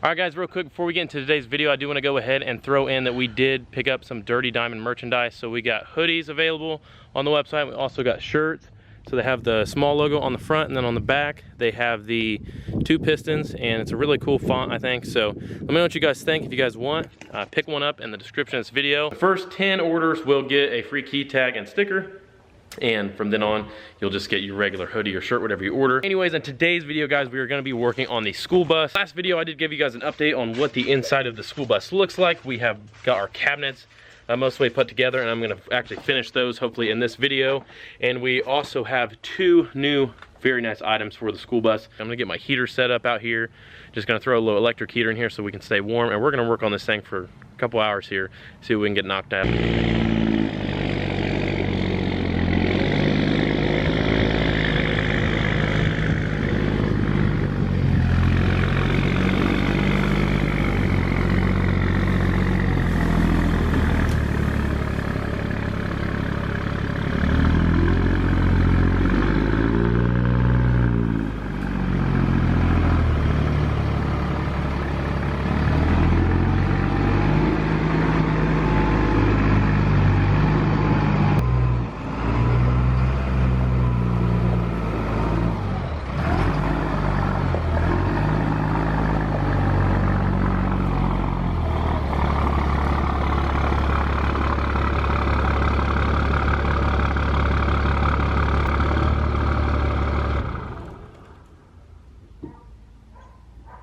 Alright guys, real quick before we get into today's video, I do want to go ahead and throw in that we did pick up some Dirty Diamond merchandise. So we got hoodies available on the website. We also got shirts. So they have the small logo on the front, and then on the back they have the 2 pistons, and it's a really cool font, I think. So let me know what you guys think. If you guys want, pick one up in the description of this video. The first 10 orders will get a free key tag and sticker. And from then on, you'll just get your regular hoodie or shirt, whatever you order. Anyways, in today's video, guys, we are gonna be working on the school bus. Last video, I did give you guys an update on what the inside of the school bus looks like. We have got our cabinets mostly put together, and I'm gonna actually finish those hopefully in this video. And we also have 2 new very nice items for the school bus. I'm gonna get my heater set up out here. Just gonna throw a little electric heater in here so we can stay warm, and we're gonna work on this thing for a couple hours here, see what we can get knocked out.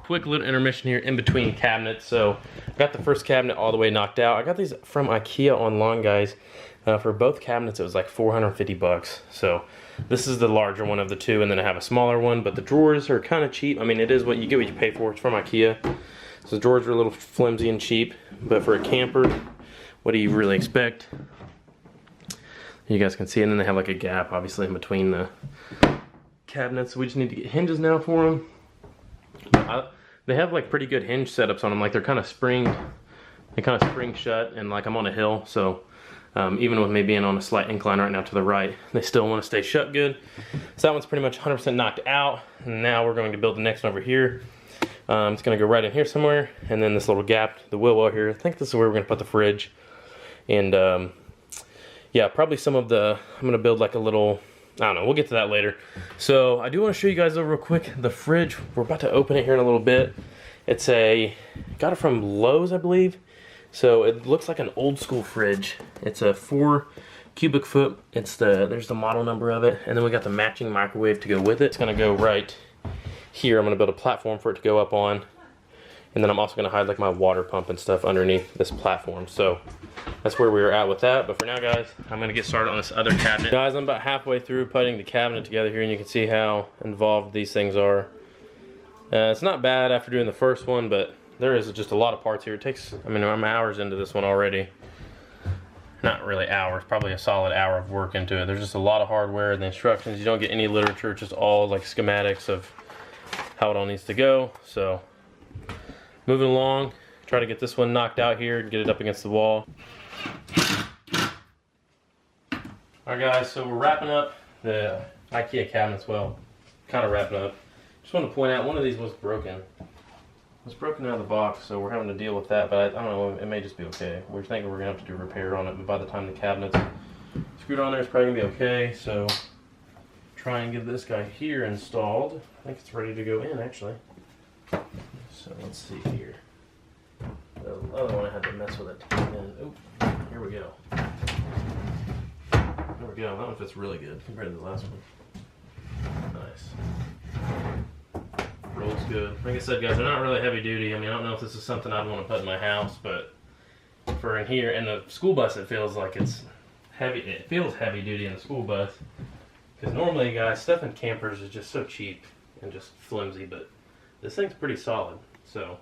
Quick little intermission here in between cabinets. So I got the first cabinet all the way knocked out. I got these from IKEA online, guys. For both cabinets it was like 450 bucks. So this is the larger one of the 2, and then I have a smaller one, but the drawers are kind of cheap. I mean, it is what you pay for. It's from IKEA. So the drawers are a little flimsy and cheap, but for a camper, what do you really expect? You guys can see, and then they have like a gap obviously in between the cabinets. So we just need to get hinges now for them. They have like pretty good hinge setups on them, like they're kind of spring shut, and like I'm on a hill, so even with me being on a slight incline right now to the right, they still want to stay shut good. So that one's pretty much 100% knocked out, and now we're going to build the next one over here. It's going to go right in here somewhere, and then this little gap, the wheel well here, I think this is where we're going to put the fridge. And yeah, probably some of the, I'm going to build like a little, I don't know, we'll get to that later. So I do want to show you guys though real quick the fridge. We're about to open it here in a little bit. It's got it from Lowe's, I believe. So it looks like an old school fridge. It's a 4 cubic foot. There's the model number of it. And then we got the matching microwave to go with it. It's gonna go right here. I'm gonna build a platform for it to go up on. And then I'm also gonna hide like my water pump and stuff underneath this platform. So that's where we were at with that. But for now, guys, I'm gonna get started on this other cabinet. Guys, I'm about halfway through putting the cabinet together here, and you can see how involved these things are. It's not bad after doing the first one, but there is just a lot of parts here. It takes, I mean, I'm hours into this one already. Not really hours, probably a solid hour of work into it. There's just a lot of hardware and the instructions. You don't get any literature, it's just all like schematics of how it all needs to go. So moving along, try to get this one knocked out here and get it up against the wall. Alright guys, so we're wrapping up the IKEA cabinets. Well, kind of wrapping up. Just want to point out, one of these was broken. It was broken out of the box, so we're having to deal with that, but I don't know, it may just be okay. We're thinking we're going to have to do a repair on it, but by the time the cabinet's screwed on there, it's probably going to be okay. So try and get this guy here installed. I think it's ready to go in, actually. So let's see here. The other one I had to mess with it. Oh, here we go. There we go. That one fits really good compared to the last one. Nice. Rolls good. Like I said, guys, they're not really heavy duty. I mean, I don't know if this is something I'd want to put in my house, but for in here, in the school bus, it feels like it's heavy. It feels heavy duty in the school bus. Because normally, guys, stuff in campers is just so cheap and just flimsy, but this thing's pretty solid. So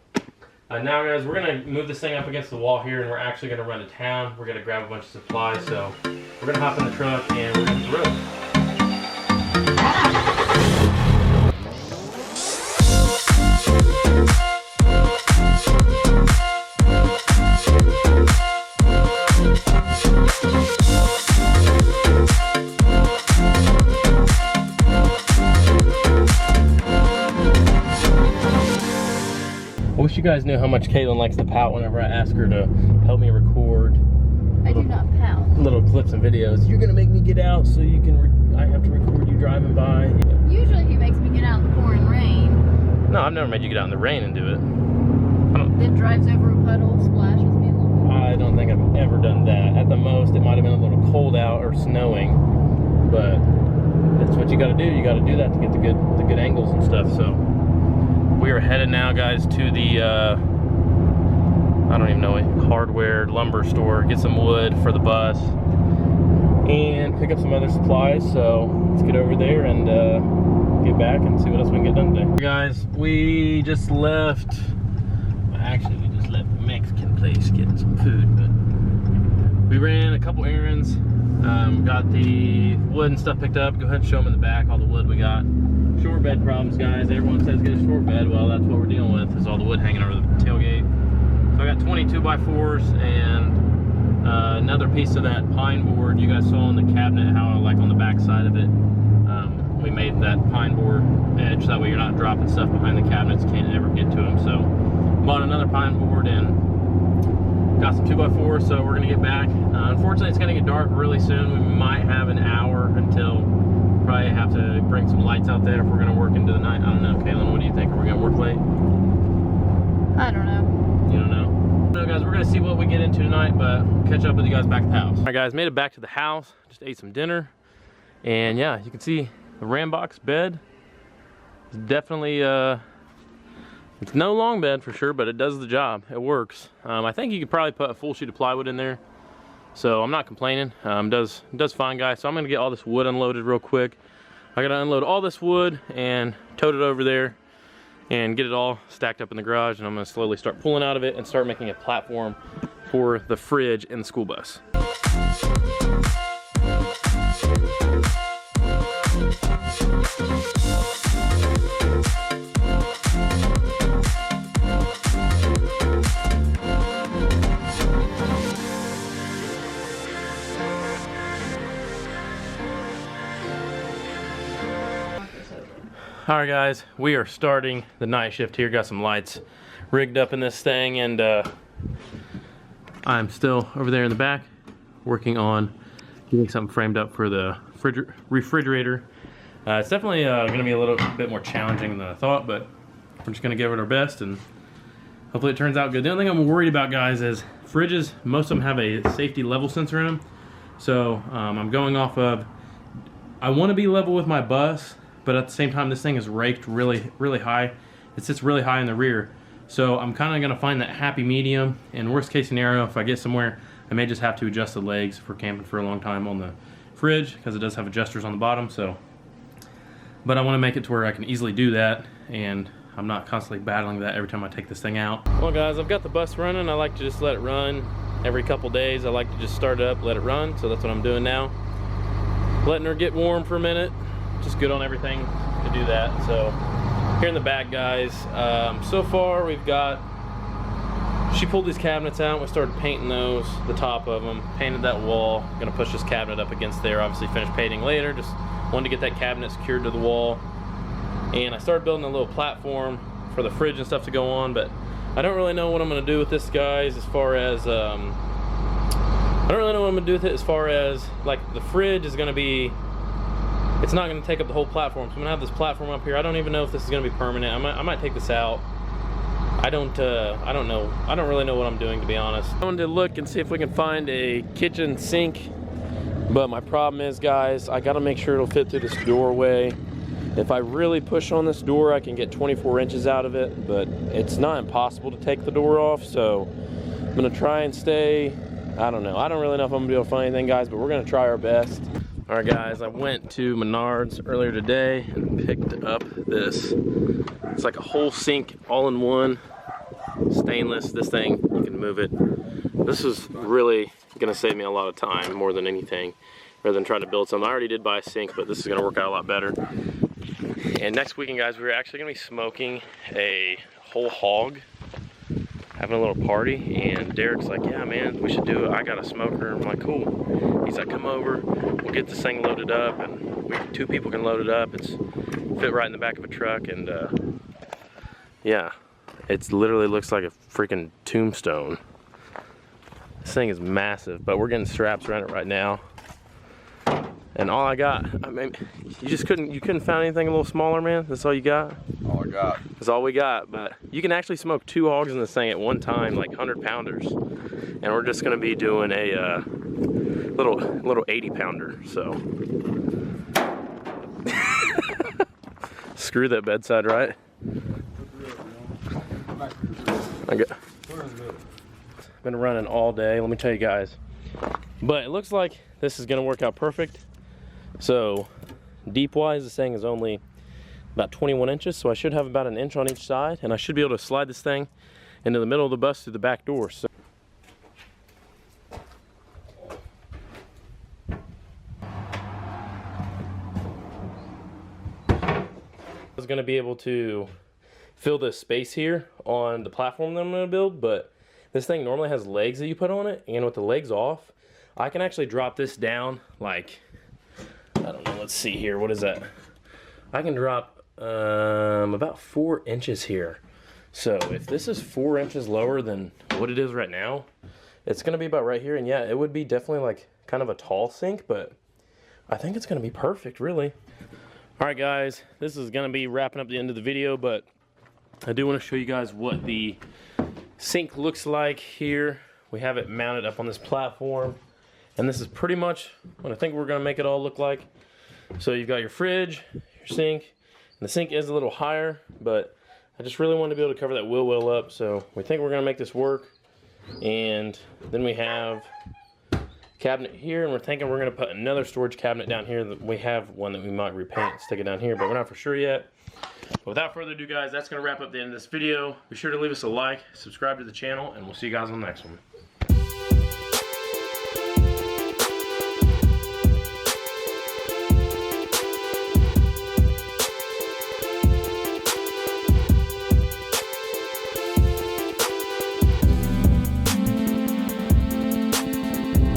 now, guys, we're going to move this thing up against the wall here, and we're actually going to run to town. We're going to grab a bunch of supplies, so we're going to hop in the truck and we're going to hit the road. you guys know how much Caitlin likes to pout whenever I ask her to help me record. I do not pout. Little clips and videos. You're gonna make me get out so you can. I have to record you driving by. Usually he makes me get out in the pouring rain. No, I've never made you get out in the rain and do it. Then drives over a puddle, splashes me a little bit. I don't think I've ever done that. At the most, it might have been a little cold out or snowing, but that's what you got to do. You got to do that to get the good angles and stuff. So we are headed now, guys, to the I don't even know it, hardware lumber store. Get some wood for the bus and pick up some other supplies. So let's get over there and get back and see what else we can get done today. Guys, we just left. Actually, we just left the Mexican place getting some food, but we ran a couple errands, got the wood and stuff picked up. Go ahead and show them in the back all the wood we got. Short bed problems, guys. Everyone says get a short bed. Well, that's what we're dealing with, is all the wood hanging over the tailgate. So I got 22 by 4s and another piece of that pine board you guys saw in the cabinet, how like on the back side of it. We made that pine board edge, that way you're not dropping stuff behind the cabinets, can't ever get to them. So bought another pine board and got some 2x4s, so we're gonna get back. Unfortunately, it's gonna get dark really soon. We might have an hour until, probably have to bring some lights out there if we're gonna work into the night. I don't know, Caitlin, what do you think? Are we gonna work late? I don't know. You don't know? So guys, we're gonna see what we get into tonight, but catch up with you guys back at the house. All right, guys, made it back to the house. Just ate some dinner, and yeah, you can see the Rambox bed is definitely it's no long bed for sure, but it does the job. It works. I think you could probably put a full sheet of plywood in there, so I'm not complaining. Does fine, guys. So I'm gonna get all this wood unloaded real quick. I gotta unload all this wood and tote it over there and get it all stacked up in the garage, and I'm gonna slowly start pulling out of it and start making a platform for the fridge and the school bus. All right, guys, we are starting the night shift here. Got some lights rigged up in this thing, and I'm still over there in the back working on getting something framed up for the refrigerator. It's definitely going to be a little bit more challenging than I thought, but we're just going to give it our best, and hopefully it turns out good. The only thing I'm worried about, guys, is fridges, most of them have a safety level sensor in them. So I'm going off of, I want to be level with my bus, but at the same time, this thing is raked really, really high. It sits really high in the rear. So I'm kind of going to find that happy medium. And worst case scenario, if I get somewhere, I may just have to adjust the legs for camping for a long time on the fridge, because it does have adjusters on the bottom. So, but I want to make it to where I can easily do that, and I'm not constantly battling that every time I take this thing out. Well, guys, I've got the bus running. I like to just let it run every couple days. I like to just start it up, let it run. So that's what I'm doing now. Letting her get warm for a minute. Just good on everything to do that. So here in the back, guys, so far we've got, she pulled these cabinets out. We started painting those, the top of them, painted that wall. Gonna push this cabinet up against there. Obviously finish painting later. Just wanted to get that cabinet secured to the wall. And I started building a little platform for the fridge and stuff to go on, but I don't really know what I'm gonna do with this, guys, as far as I don't really know what I'm gonna do with it as far as, like, the fridge is gonna be, it's not going to take up the whole platform. So I'm going to have this platform up here. I don't even know if this is going to be permanent. I might take this out. I don't know. I don't really know what I'm doing, to be honest. I wanted to look and see if we can find a kitchen sink. But my problem is, guys, I got to make sure it'll fit through this doorway. If I really push on this door, I can get 24 inches out of it. But it's not impossible to take the door off. So I'm going to try and stay. I don't know. I don't really know if I'm going to be able to find anything, guys. But we're going to try our best. All right, guys, I went to Menards earlier today and picked up this. It's like a whole sink, all in one, stainless. This thing, you can move it. This is really gonna save me a lot of time, more than anything, rather than trying to build something. I already did buy a sink, but this is gonna work out a lot better. And next weekend, guys, we're actually gonna be smoking a whole hog, having a little party, and Derek's like, yeah, man, we should do it. I got a smoker. I'm like, cool. He's like, come over, we'll get this thing loaded up, and 2 people can load it up. It's fit right in the back of a truck, and yeah, It literally looks like a freaking tombstone. This thing is massive, but we're getting straps around it right now. And all I got, I mean, you couldn't find anything a little smaller, man? That's all you got? All I got. That's all we got, but you can actually smoke 2 hogs in this thing at one time, like 100 pounders. And we're just gonna be doing a little 80 pounder, so. Screw that bedside, right? Been running all day, let me tell you guys. But it looks like this is gonna work out perfect. So deep wise, this thing is only about 21 inches, so I should have about an inch on each side, and I should be able to slide this thing into the middle of the bus through the back door. So I was gonna be able to fill this space here on the platform that I'm gonna build, but this thing normally has legs that you put on it, and with the legs off, I can actually drop this down like, I don't know, let's see here, what is that? I can drop about 4 inches here. So if this is 4 inches lower than what it is right now, it's gonna be about right here. And yeah, it would be definitely like kind of a tall sink, but I think it's gonna be perfect, really. All right, guys, this is gonna be wrapping up the end of the video, but I do wanna show you guys what the sink looks like here. We have it mounted up on this platform, and this is pretty much what I think we're gonna make it all look like. So you've got your fridge, your sink, and the sink is a little higher, but I just really wanted to be able to cover that wheel well up, so we think we're gonna make this work. And then we have a cabinet here, and we're thinking we're gonna put another storage cabinet down here. We have one that we might repaint and stick it down here, but we're not for sure yet. But without further ado, guys, that's gonna wrap up the end of this video. Be sure to leave us a like, subscribe to the channel, and we'll see you guys on the next one.